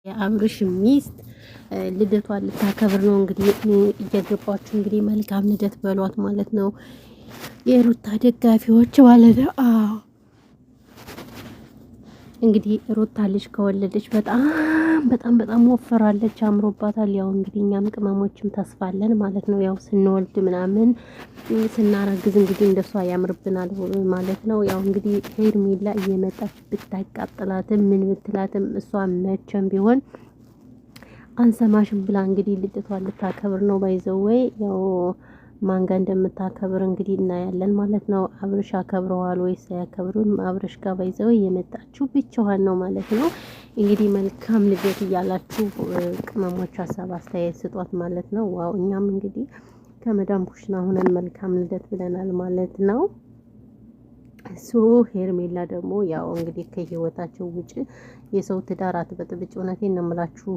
የአብርሽ ሚስት ልደቷን ልታከብር ነው። እንግዲህ እየገባችሁ እንግዲህ መልካም ልደት በሏት ማለት ነው። የሩታ ደጋፊዎች ማለት ነው። እንግዲህ ሩታ ልጅ ከወለደች በጣም ወፍራለች፣ አምሮባታል። ያው እንግዲህ እኛም ቅመሞችም ተስፋለን ማለት ነው። ያው ስንወልድ ምናምን ስናረግዝ እንግዲህ እንደሷ ያምርብናል ማለት ነው። ያው እንግዲህ ሄርሜላ እየመጣች ብታቃጥላትም ምን ብትላትም እሷ መቼም ቢሆን አንሰማሽም ብላ እንግዲህ ልደቷን ልታከብር ነው። ባይዘወይ ያው ማን ጋር እንደምታከብር እንግዲህ እናያለን ማለት ነው። አብርሽ አከብረዋል ወይስ አያከብሩም? አብርሽ ጋር ባይዘው የመጣችሁ ብቻዋን ነው ማለት ነው። እንግዲህ መልካም ልደት እያላችሁ ቅመሞች ሀሳብ አስተያየት ስጧት ማለት ነው። ዋው እኛም እንግዲህ ከመዳም ኩሽና ሆነን መልካም ልደት ብለናል ማለት ነው። እሱ ሄርሜላ ደግሞ ያው እንግዲህ ከህይወታቸው ውጭ የሰው ትዳር አትበጥብጭ። እውነቴን ነው የምላችሁ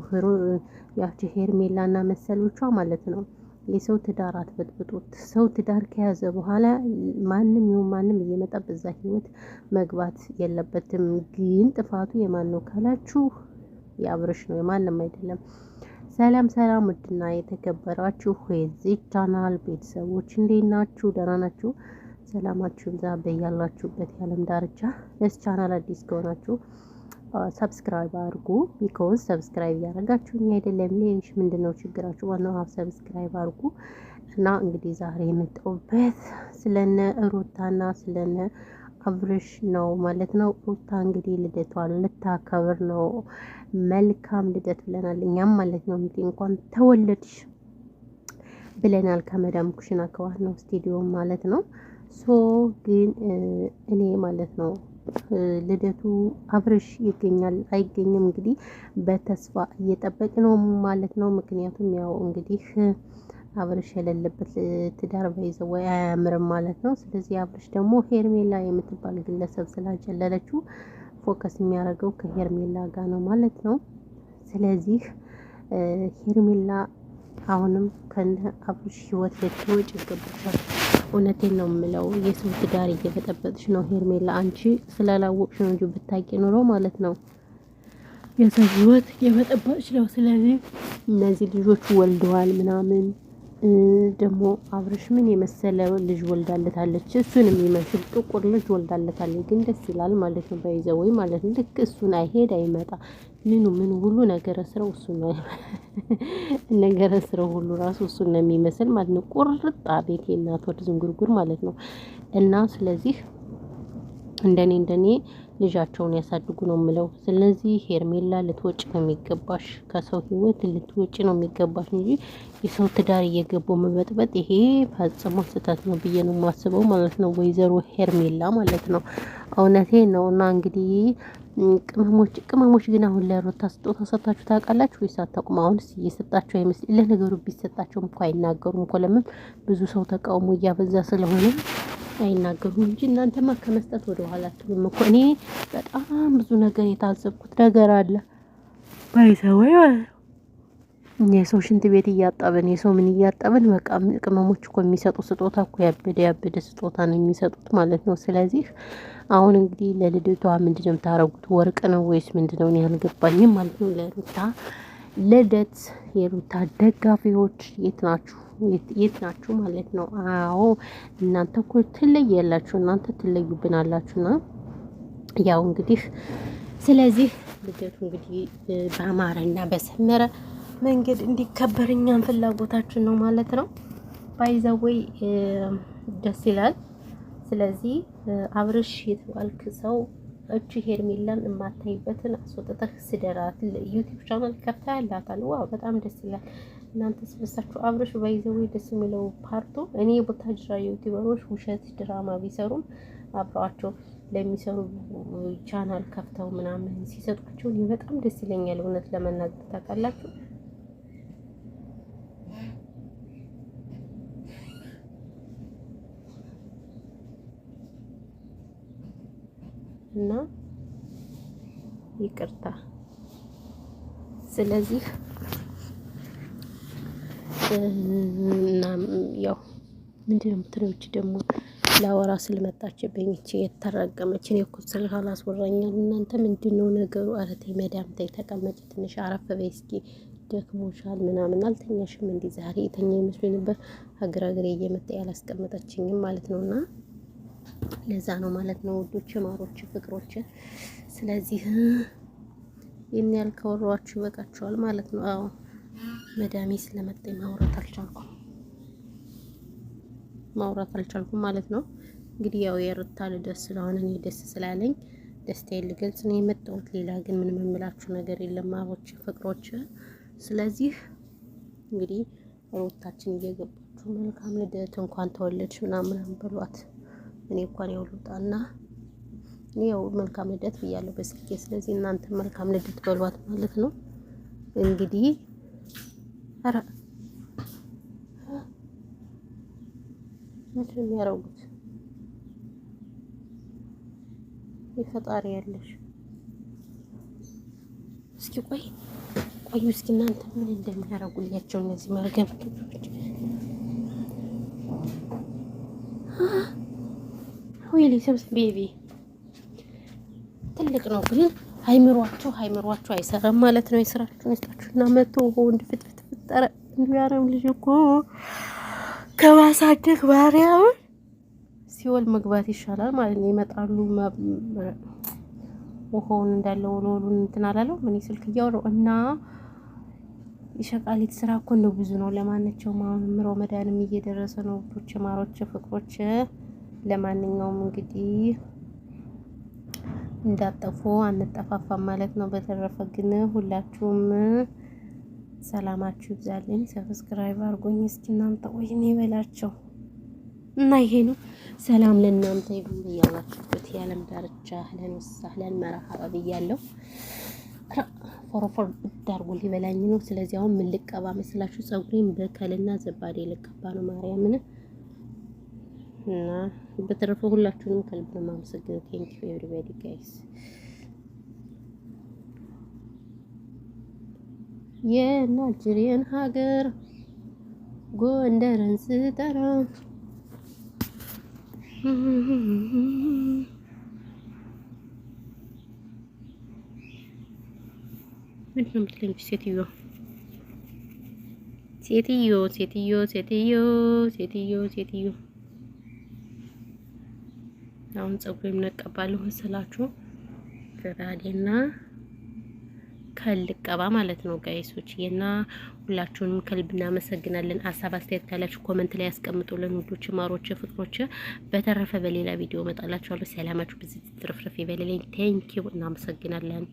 ያቺ ሄርሜላና መሰሎቿ ማለት ነው። የሰው ትዳር አትበጥብጡት። ሰው ትዳር ከያዘ በኋላ ማንም ይሁን ማንም እየመጣ በዛ ህይወት መግባት የለበትም። ግን ጥፋቱ የማን ነው ካላችሁ የአብርሽ ነው፣ የማንም አይደለም። ሰላም ሰላም፣ ውድና የተከበራችሁ የዚህ ቻናል ቤተሰቦች እንዴት ናችሁ? ደህና ናችሁ? ሰላማችሁ ይብዛ በያላችሁበት የዓለም ዳርቻ። ለዚህ ቻናል አዲስ ከሆናችሁ ሰብስክራይብ አድርጉ። ቢኮዝ ሰብስክራይብ እያደረጋችሁ እኛ አይደለም ሌሽ ምንድነው ችግራችሁ? ዋናው ሰብስክራይብ አድርጉ። እና እንግዲህ ዛሬ የመጣሁበት ስለነ ሩታና ስለነ አብርሽ ነው ማለት ነው። ሩታ እንግዲህ ልደቷን ልታከብር ነው። መልካም ልደት ብለናል እኛም ማለት ነው። እንኳን ተወለድሽ ብለናል ከመዳም ኩሽና ከዋናው ስቱዲዮ ማለት ነው። ሶ ግን እኔ ማለት ነው ልደቱ አብርሽ ይገኛል አይገኝም እንግዲህ በተስፋ እየጠበቅ ነው ማለት ነው። ምክንያቱም ያው እንግዲህ አብርሽ የሌለበት ትዳር ባይዘው ወይ አያምርም ማለት ነው። ስለዚህ አብርሽ ደግሞ ሄርሜላ የምትባል ግለሰብ ስላጨለለችው ፎከስ የሚያደርገው ከሄርሜላ ጋር ነው ማለት ነው። ስለዚህ ሄርሜላ አሁንም ከነ አብርሽ ህይወት ልትወጪ ይገባሻል። እውነቴን ነው የምለው፣ የሰው ትዳር እየበጠበጥሽ ነው ሄርሜላ። አንቺ ስላላወቅሽ ነው እንጂ ብታቂ ኑሮ ማለት ነው የሰው ህይወት እየበጠበጥሽ ነው። ስለዚህ እነዚህ ልጆች ወልደዋል ምናምን ደግሞ አብርሽ ምን የመሰለ ልጅ ወልዳለታለች። እሱን የሚመስል ጥቁር ልጅ ወልዳለታለች። ግን ደስ ይላል ማለት ነው። ባይዘወይ ማለት ነው። ልክ እሱን አይሄድ አይመጣ ምኑ ሁሉ ነገር ስራው እሱ ነው። ነገር ስራው ሁሉ ራሱ እሱን ነው የሚመስል ማለት ነው። ቁርጥ አቤት የእናት ወድ ዝንጉርጉር ማለት ነው። እና ስለዚህ እንደኔ ልጃቸውን ያሳድጉ ነው የምለው። ስለዚህ ሄርሜላ ልትወጪ ነው የሚገባሽ፣ ከሰው ህይወት ልትወጪ ነው የሚገባሽ እንጂ የሰው ትዳር እየገቡ መበጥበጥ ይሄ ፈጽሞ ስህተት ነው ብዬ ነው የማስበው ማለት ነው። ወይዘሮ ሄርሜላ ማለት ነው። እውነቴን ነው። እና እንግዲህ ቅመሞች ግን አሁን ለሩታ ስጦታ ሰጣችሁ ታውቃላችሁ ወይስ አታውቁም? አሁንስ እየሰጣችሁ አይመስል። ለነገሩ ቢሰጣቸውም እኮ አይናገሩም እኮ። ለምን? ብዙ ሰው ተቃውሞ እያበዛ ስለሆነ አይናገሩም እንጂ እናንተማ ከመስጠት ወደ ኋላ አትሉም እኮ። እኔ በጣም ብዙ ነገር የታዘብኩት ነገር አለ ባይዘወይ የሰው ሽንት ቤት እያጠብን የሰው ምን እያጠብን በቃ ቅመሞች እኮ የሚሰጡ ስጦታ እኮ ያበደ ስጦታ ነው የሚሰጡት ማለት ነው። ስለዚህ አሁን እንግዲህ ለልደቷ ምንድነው የምታረጉት? ወርቅ ነው ወይስ ምንድነው? እኔ አልገባኝም ማለት ነው። ለሩታ ልደት የሩታ ደጋፊዎች የት ናችሁ ማለት ነው? አዎ እናንተ እኮ ትለያላችሁ፣ እናንተ ትለዩብናላችሁና ያው እንግዲህ ስለዚህ ልደቱ እንግዲህ በአማረና በሰመረ መንገድ እንዲከበር እኛም ፍላጎታችን ነው ማለት ነው። ባይዘወይ ደስ ይላል። ስለዚህ አብርሽ የተባልክ ሰው እቺ ሄርሜላን የማታይበትን አስወጥተህ ስደራት። ዩቲዩብ ቻናል ከፍታ ያላታል። ዋው በጣም ደስ ይላል። እናንተ ስበሳችሁ አብርሽ ባይዘወይ ደስ የሚለው ፓርቱ እኔ ቦታጅራ ዩቲዩበሮች ውሸት ድራማ ቢሰሩም አብረዋቸው ለሚሰሩ ቻናል ከፍተው ምናምን ሲሰጧቸው እኔ በጣም ደስ ይለኛል። እውነት ለመናገር ታውቃላችሁ። እና ይቅርታ። ስለዚህ እና ያው ምንድነው የምትለው ደግሞ ላወራ ስለመጣችብኝ እቺ የተረገመች እኔ እኮ ስልክ አላስወራኛል። እናንተ ምንድነው ነገሩ? ኧረ ተይ መዳም ተይ፣ ተቀመጭ ትንሽ አረፍ በይ እስኪ ደክሞሻል ምናምን። አልተኛሽም እንዴ ዛሬ? የተኛ ይመስሉኝ ነበር። ሀገር እየመጣ ያላስቀመጠችኝም ማለት ነውና ለዛ ነው ማለት ነው ውዶች፣ ማሮች፣ ፍቅሮች። ስለዚህ ይህን ያህል ካወራኋችሁ ይበቃችኋል ማለት ነው። አዎ መዳሜ ስለመጣኝ ማውራት አልቻልኩም ማለት ነው። እንግዲህ ያው የሩታ ልደት ስለሆነ እኔ ደስ ስላለኝ ደስታዬን ልገልጽ ነው የመጣሁት። ሌላ ግን ምንም የምላችሁ ነገር የለም ማሮች፣ ፍቅሮች። ስለዚህ እንግዲህ ሩታችን እየገባችሁ መልካም ልደት እንኳን ተወለድሽ ምናምን በሏት። እኔ እንኳን ያው ልውጣና ያው መልካም ልደት ብያለሁ በስልኬ። ስለዚህ እናንተ መልካም ልደት በሏት ማለት ነው። እንግዲህ ኧረ ምንድን ነው የሚያደርጉት? የፈጣሪ ያለሽ እስኪ ቆዩ እስኪ እናንተ ምን እንደሚያደርጉላቸው እነዚህ መርገምቶች። ዊሊ ሰብስ ቤቢ ትልቅ ነው ግን ሃይምሯቸው አይሰራም ማለት ነው። የስራችሁን ይስጣችሁና መቶ ወንድ ፍትፍት ፍጠረ እንዲያረም ልጅ እኮ ከማሳደግ ባሪያውን ሲወል መግባት ይሻላል ማለት ነው። ይመጣሉ ውሃውን እንዳለ ወሎሉን እንትን አላለው ምን ስልክ እያወራሁ እና የሸቃሊት ስራ እኮ ነው ብዙ ነው። ለማንኛውም አሁን ረመዳንም እየደረሰ ነው ውዶች፣ ማሮች፣ ፍቅሮች። ለማንኛውም እንግዲህ እንዳጠፉ አንጠፋፋም ማለት ነው። በተረፈ ግን ሁላችሁም ሰላማችሁ ይብዛልኝ። ሰብስክራይብ አድርጎኝ እስኪ እናንተ ወይኔ በላቸው እና ይሄ ነው። ሰላም ለእናንተ ይሁን ብያላችሁበት የዓለም ዳርቻ አህለን ወሰህለን መርሐባ ብያለሁ። ፎሮፎር ዳርጉ ሊበላኝ ነው። ስለዚህ አሁን ምን ልቀባ መስላችሁ? ፀጉሬን በከልና ዘባዴ ልቀባ ነው ማርያምን። እና በተረፈ ሁላችሁንም ከልብ ነው የማመሰግነው። ቴንክ ዩ ኤቭሪባዲ ጋይስ። የናይጄሪያን ሀገር ጎንደርን ስጠራ ምንድን ነው የምትለኝ ሴትዮ? አሁን ፀጉሬን ነቀባለሁ መሰላችሁ። ዘባዴና ከልቀባ ማለት ነው ጋይሶች። እና ሁላችሁንም ከልብ እናመሰግናለን። ሀሳብ አስተያየት ካላችሁ ኮሜንት ላይ ያስቀምጡልን ውዶች፣ ማሮች፣ ፍቅሮች። በተረፈ በሌላ ቪዲዮ እመጣላችኋለሁ። ሰላማችሁ ብዙ ትርፍርፍ ይበልልኝ። ቴንኪው እናመሰግናለን።